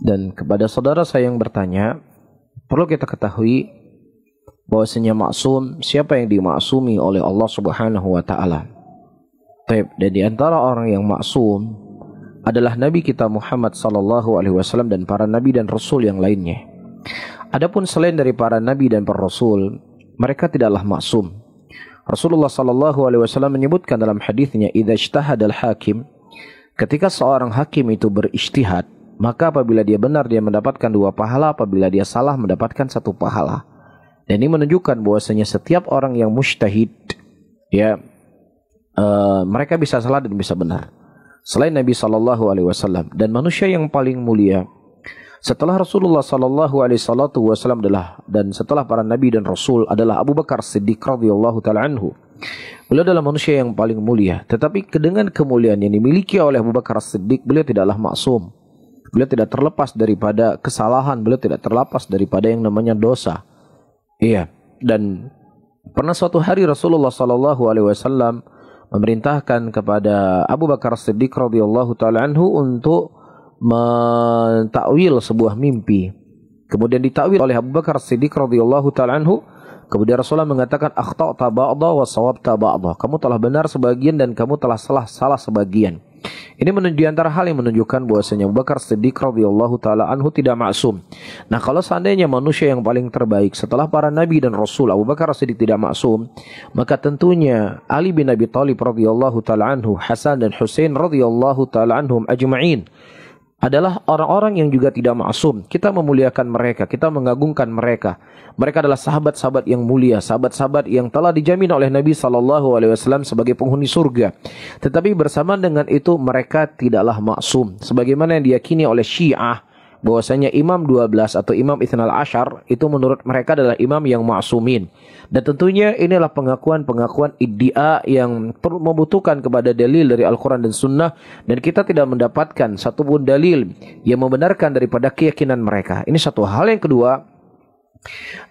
Dan kepada saudara saya yang bertanya, perlu kita ketahui bahwasanya maksum, siapa yang dimaksumi oleh Allah Subhanahu wa taala. Dan di antara orang yang maksum adalah Nabi kita Muhammad sallallahu alaihi wasallam dan para nabi dan rasul yang lainnya. Adapun selain dari para nabi dan para rasul, mereka tidaklah maksum. Rasulullah sallallahu alaihi wasallam menyebutkan dalam hadisnya, "Idza ijtahadal hakim", ketika seorang hakim itu berijtihad, maka apabila dia benar dia mendapatkan 2 pahala, apabila dia salah mendapatkan 1 pahala. Dan ini menunjukkan bahwasanya setiap orang yang mujtahid, ya, mereka bisa salah dan bisa benar. Selain Nabi sallallahu alaihi wasallam, dan manusia yang paling mulia setelah Rasulullah sallallahu alaihi wasallam dan setelah para nabi dan rasul adalah Abu Bakar Siddiq radhiyallahu taala anhu. Beliau adalah manusia yang paling mulia, tetapi dengan kemuliaan yang dimiliki oleh Abu Bakar Siddiq, beliau tidaklah maksum. Beliau tidak terlepas daripada kesalahan, beliau tidak terlepas daripada yang namanya dosa. Iya, dan pernah suatu hari Rasulullah sallallahu alaihi wasallam memerintahkan kepada Abu Bakar Siddiq radhiyallahu taala anhu untuk mentakwil sebuah mimpi. Kemudian ditakwil oleh Abu Bakar Siddiq radhiyallahu taala anhu. Kemudian Rasulullah mengatakan, "Akhta'ta ba'dha wa shawabta ba'dha." Kamu telah benar sebagian dan kamu telah salah sebagian. Ini di antara hal yang menunjukkan bahwasanya Abu Bakar Siddiq radhiyallahu taala anhu tidak maksum. Nah, kalau seandainya manusia yang paling terbaik setelah para nabi dan rasul Abu Bakar Siddiq tidak maksum, maka tentunya Ali bin Abi Thalib radhiyallahu taala anhu, Hasan dan Husain radhiyallahu taala anhum ajma'in adalah orang-orang yang juga tidak maksum. Kita memuliakan mereka, kita mengagungkan mereka. Mereka adalah sahabat-sahabat yang mulia, sahabat-sahabat yang telah dijamin oleh Nabi SAW sebagai penghuni surga. Tetapi bersamaan dengan itu mereka tidaklah maksum. Sebagaimana yang diyakini oleh Syiah, bahwasanya Imam 12 atau Imam Ithnal Ashar itu menurut mereka adalah imam yang ma'sumin. Dan tentunya inilah pengakuan-pengakuan iddia yang perlu membutuhkan kepada dalil dari Al-Quran dan Sunnah, dan kita tidak mendapatkan satupun dalil yang membenarkan daripada keyakinan mereka. Ini satu hal. Yang kedua,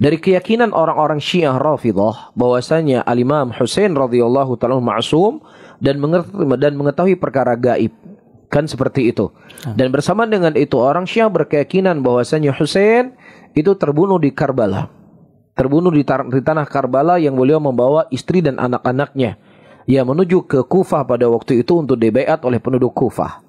dari keyakinan orang-orang Syiah Rafidhah bahwasanya Al-Imam Husain radhiyallahu ta'ala ma'sum dan mengetahui perkara gaib. Kan seperti itu. Dan bersamaan dengan itu orang Syiah berkeyakinan bahwasanya Husain itu terbunuh di Karbala. Terbunuh di tanah Karbala yang beliau membawa istri dan anak-anaknya. Ia menuju ke Kufah pada waktu itu untuk dibaiat oleh penduduk Kufah.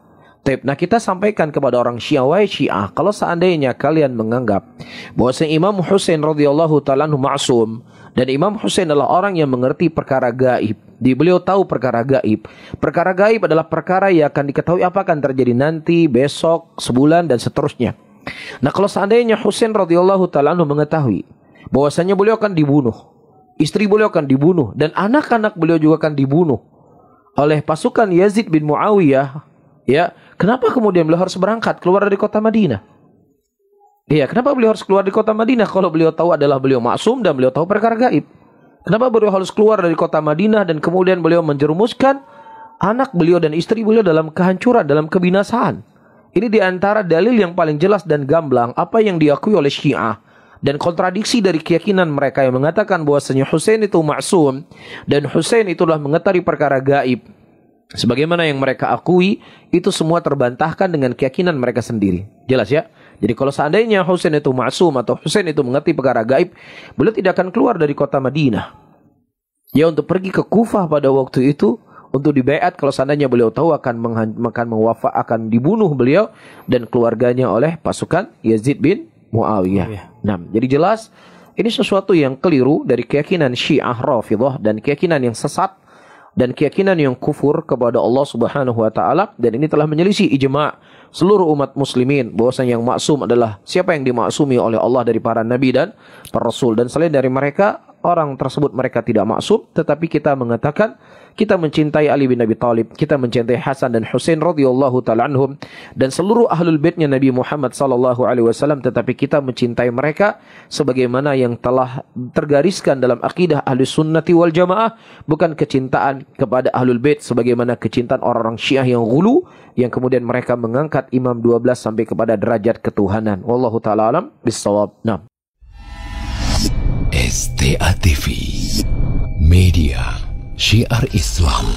Nah, kita sampaikan kepada orang Syiah, wahai Syiah, kalau seandainya kalian menganggap bahwasanya Imam Husain radhiyallahu ta'ala anhu ma'sum, dan Imam Husain adalah orang yang mengerti perkara gaib, beliau tahu perkara gaib. Perkara gaib adalah perkara yang akan diketahui apa akan terjadi nanti, besok, sebulan, dan seterusnya. Nah, kalau seandainya Husain radhiyallahu ta'ala anhu mengetahui bahwasanya beliau akan dibunuh, istri beliau akan dibunuh, dan anak-anak beliau juga akan dibunuh oleh pasukan Yazid bin Muawiyah, ya, kenapa kemudian beliau harus berangkat keluar dari kota Madinah? Iya, kenapa beliau harus keluar dari kota Madinah kalau beliau tahu adalah beliau maksum dan beliau tahu perkara gaib? Kenapa beliau harus keluar dari kota Madinah dan kemudian beliau menjerumuskan anak beliau dan istri beliau dalam kehancuran, dalam kebinasaan? Ini diantara dalil yang paling jelas dan gamblang apa yang diakui oleh Syiah dan kontradiksi dari keyakinan mereka yang mengatakan bahwasanya Husain itu maksum dan Husain itulah mengetahui perkara gaib. Sebagaimana yang mereka akui, itu semua terbantahkan dengan keyakinan mereka sendiri. Jelas ya? Jadi kalau seandainya Husain itu maksum atau Husain itu mengerti perkara gaib, beliau tidak akan keluar dari kota Madinah. Ya, untuk pergi ke Kufah pada waktu itu untuk dibaiat kalau seandainya beliau tahu akan dibunuh beliau dan keluarganya oleh pasukan Yazid bin Muawiyah. Nah, jadi jelas ini sesuatu yang keliru dari keyakinan Syiah Rafidhah dan keyakinan yang sesat dan keyakinan yang kufur kepada Allah Subhanahu wa taala, dan ini telah menyelisih ijma' seluruh umat muslimin bahwasanya yang maksum adalah siapa yang dimaksumi oleh Allah dari para nabi dan para rasul, dan selain dari mereka orang tersebut mereka tidak maksum. Tetapi kita mengatakan kita mencintai Ali bin Abi Thalib, kita mencintai Hasan dan Husain radhiyallahu ta'ala anhum dan seluruh ahlul baitnya Nabi Muhammad sallallahu alaihi wasallam, tetapi kita mencintai mereka sebagaimana yang telah tergariskan dalam akidah ahli sunnati wal jamaah, bukan kecintaan kepada ahlul bait sebagaimana kecintaan orang-orang Syiah yang ghulu, yang kemudian mereka mengangkat Imam 12 sampai kepada derajat ketuhanan. Wallahu ta'ala alam bissawab. Nah, STA TV Media Syiar Islam.